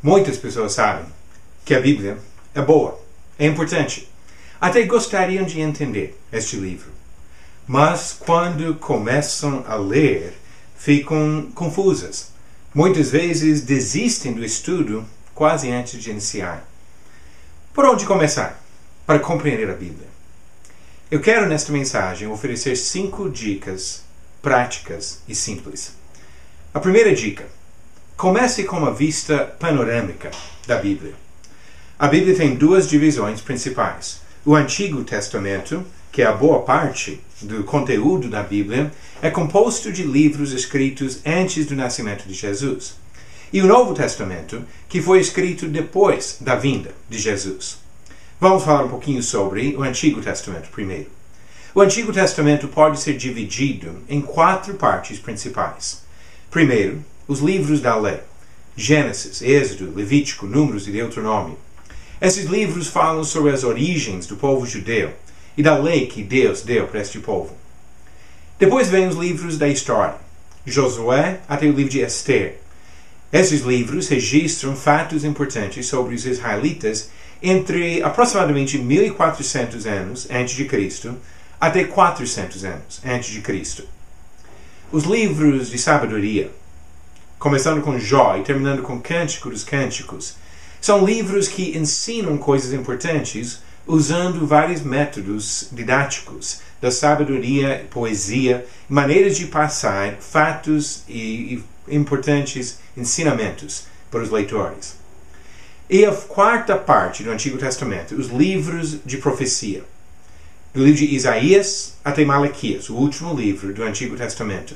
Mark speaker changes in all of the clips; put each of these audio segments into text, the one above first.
Speaker 1: Muitas pessoas sabem que a Bíblia é boa, é importante. Até gostariam de entender este livro. Mas quando começam a ler, ficam confusas. Muitas vezes desistem do estudo quase antes de iniciar. Por onde começar para compreender a Bíblia? Eu quero nesta mensagem oferecer 5 dicas práticas e simples. A primeira dica: comece com uma vista panorâmica da Bíblia. A Bíblia tem 2 divisões principais. O Antigo Testamento, que é a boa parte do conteúdo da Bíblia, é composto de livros escritos antes do nascimento de Jesus. E o Novo Testamento, que foi escrito depois da vinda de Jesus. Vamos falar um pouquinho sobre o Antigo Testamento primeiro. O Antigo Testamento pode ser dividido em 4 partes principais. Primeiro, os livros da lei: Gênesis, Êxodo, Levítico, Números e Deuteronômio. Esses livros falam sobre as origens do povo judeu e da lei que Deus deu para este povo. Depois vem os livros da história, Josué até o livro de Esther. Esses livros registram fatos importantes sobre os israelitas entre aproximadamente 1400 anos antes de Cristo até 400 anos antes de Cristo. Os livros de sabedoria, começando com Jó e terminando com Cântico dos Cânticos, são livros que ensinam coisas importantes usando vários métodos didáticos da sabedoria, poesia, maneiras de passar fatos e importantes ensinamentos para os leitores. E a 4ª parte do Antigo Testamento, os livros de profecia. Do livro de Isaías até Malaquias, o último livro do Antigo Testamento.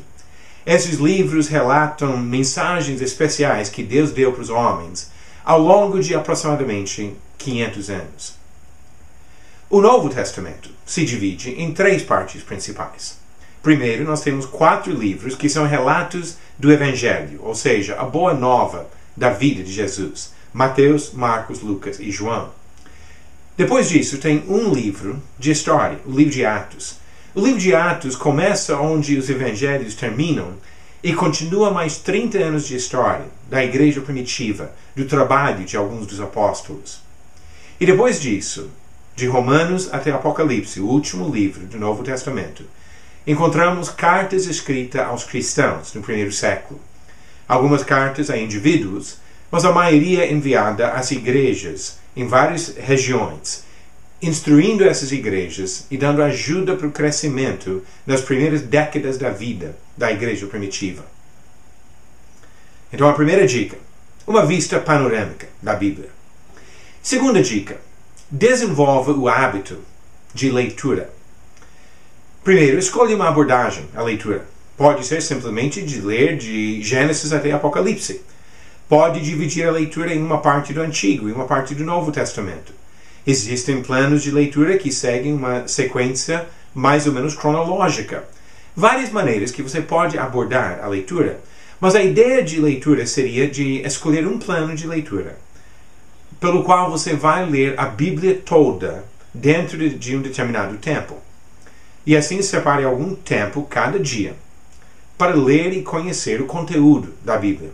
Speaker 1: Esses livros relatam mensagens especiais que Deus deu para os homens ao longo de aproximadamente 500 anos. O Novo Testamento se divide em 3 partes principais. Primeiro, nós temos 4 livros que são relatos do Evangelho, ou seja, a boa nova da vida de Jesus: Mateus, Marcos, Lucas e João. Depois disso, tem um livro de história, o livro de Atos. O livro de Atos começa onde os evangelhos terminam e continua mais 30 anos de história da igreja primitiva, do trabalho de alguns dos apóstolos. E depois disso, de Romanos até Apocalipse, o último livro do Novo Testamento, encontramos cartas escritas aos cristãos no primeiro século. Algumas cartas a indivíduos, mas a maioria enviada às igrejas em várias regiões, instruindo essas igrejas e dando ajuda para o crescimento nas primeiras décadas da vida da igreja primitiva. Então, a primeira dica: uma vista panorâmica da Bíblia. Segunda dica: desenvolva o hábito de leitura. Primeiro, escolha uma abordagem à leitura. Pode ser simplesmente de ler de Gênesis até Apocalipse. Pode dividir a leitura em uma parte do Antigo e uma parte do Novo Testamento. Existem planos de leitura que seguem uma sequência mais ou menos cronológica. Várias maneiras que você pode abordar a leitura, mas a ideia de leitura seria de escolher um plano de leitura, pelo qual você vai ler a Bíblia toda dentro de um determinado tempo. E assim separe algum tempo cada dia para ler e conhecer o conteúdo da Bíblia.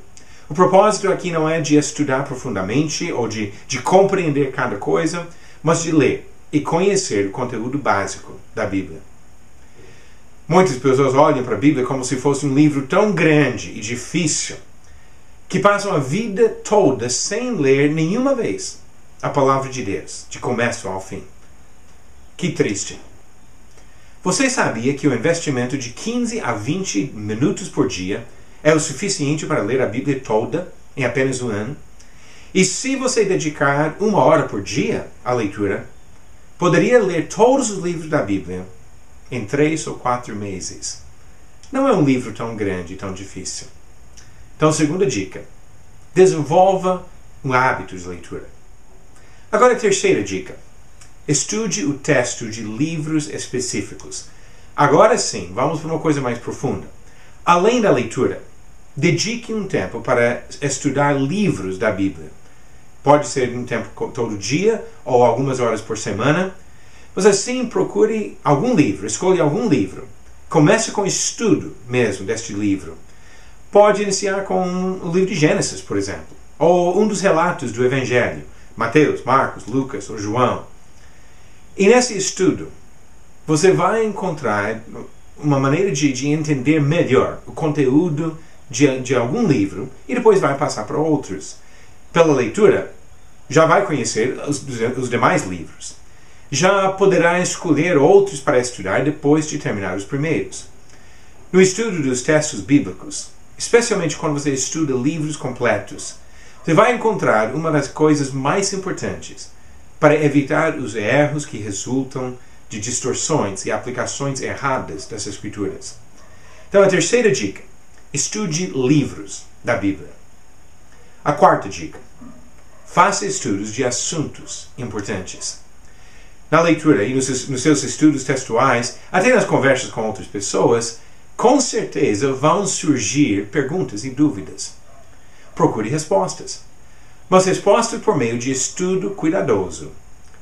Speaker 1: O propósito aqui não é de estudar profundamente ou de compreender cada coisa, mas de ler e conhecer o conteúdo básico da Bíblia. Muitas pessoas olham para a Bíblia como se fosse um livro tão grande e difícil que passam a vida toda sem ler nenhuma vez a palavra de Deus, de começo ao fim. Que triste. Você sabia que o investimento de 15 a 20 minutos por dia é o suficiente para ler a Bíblia toda em apenas um ano? E se você dedicar 1 hora por dia à leitura, poderia ler todos os livros da Bíblia em 3 ou 4 meses. Não é um livro tão grande e tão difícil. Então, segunda dica: desenvolva um hábito de leitura. Agora, a terceira dica: estude o texto de livros específicos. Agora sim, vamos para uma coisa mais profunda. Além da leitura, dedique um tempo para estudar livros da Bíblia. Pode ser um tempo todo dia ou algumas horas por semana. Mas assim, procure algum livro, escolha algum livro. Comece com o estudo mesmo deste livro. Pode iniciar com o livro de Gênesis, por exemplo. ou um dos relatos do Evangelho, Mateus, Marcos, Lucas ou João. E nesse estudo, você vai encontrar uma maneira de entender melhor o conteúdo de algum livro e depois vai passar para outros. Pela leitura, já vai conhecer os demais livros. Já poderá escolher outros para estudar depois de terminar os primeiros. No estudo dos textos bíblicos, especialmente quando você estuda livros completos, você vai encontrar uma das coisas mais importantes para evitar os erros que resultam de distorções e aplicações erradas das Escrituras. Então, a terceira dica: estude livros da Bíblia. A quarta dica: faça estudos de assuntos importantes. Na leitura e nos seus estudos textuais, até nas conversas com outras pessoas, com certeza vão surgir perguntas e dúvidas. Procure respostas. Mas respostas por meio de estudo cuidadoso,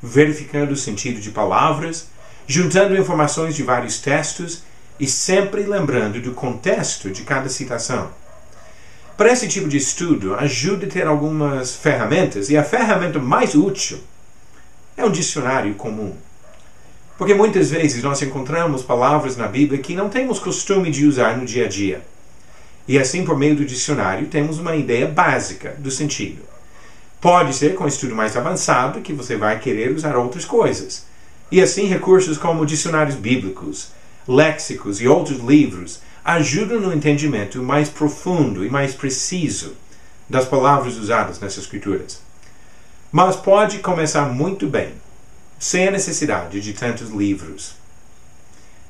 Speaker 1: verificando o sentido de palavras, juntando informações de vários textos e sempre lembrando do contexto de cada citação. Para esse tipo de estudo, ajude a ter algumas ferramentas, e a ferramenta mais útil é um dicionário comum. Porque muitas vezes nós encontramos palavras na Bíblia que não temos costume de usar no dia a dia. E assim, por meio do dicionário, temos uma ideia básica do sentido. Pode ser com estudo mais avançado que você vai querer usar outras coisas. E assim, recursos como dicionários bíblicos, léxicos e outros livros ajudam no entendimento mais profundo e mais preciso das palavras usadas nas Escrituras. Mas pode começar muito bem, sem a necessidade de tantos livros.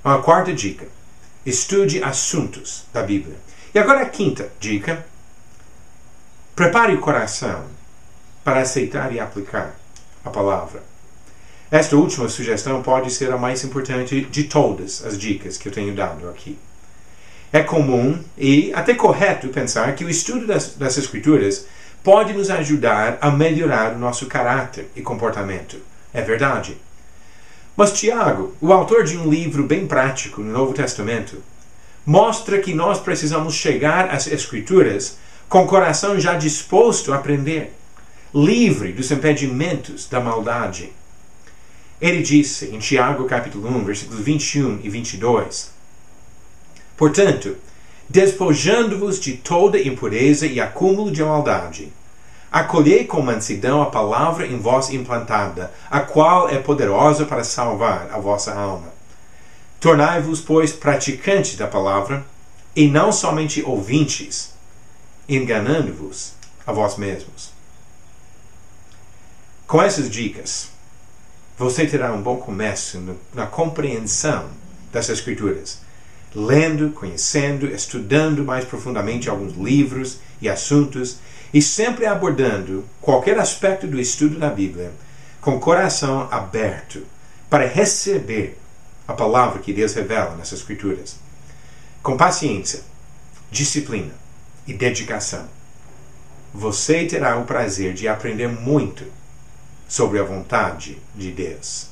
Speaker 1: A quarta dica: estude assuntos da Bíblia. E agora a quinta dica: prepare o coração para aceitar e aplicar a palavra. Esta última sugestão pode ser a mais importante de todas as dicas que eu tenho dado aqui. É comum e até correto pensar que o estudo das Escrituras pode nos ajudar a melhorar o nosso caráter e comportamento. É verdade. Mas Tiago, o autor de um livro bem prático no Novo Testamento, mostra que nós precisamos chegar às Escrituras com o coração já disposto a aprender, livre dos impedimentos da maldade. Ele disse em Tiago capítulo 1, versículos 21 e 22, portanto, despojando-vos de toda impureza e acúmulo de maldade, acolhei com mansidão a palavra em vós implantada, a qual é poderosa para salvar a vossa alma. Tornai-vos, pois, praticantes da palavra, e não somente ouvintes, enganando-vos a vós mesmos. Com essas dicas, você terá um bom começo na compreensão das Escrituras, lendo, conhecendo, estudando mais profundamente alguns livros e assuntos, e sempre abordando qualquer aspecto do estudo da Bíblia com o coração aberto para receber a palavra que Deus revela nas Escrituras. Com paciência, disciplina e dedicação, você terá o prazer de aprender muito sobre a vontade de Deus.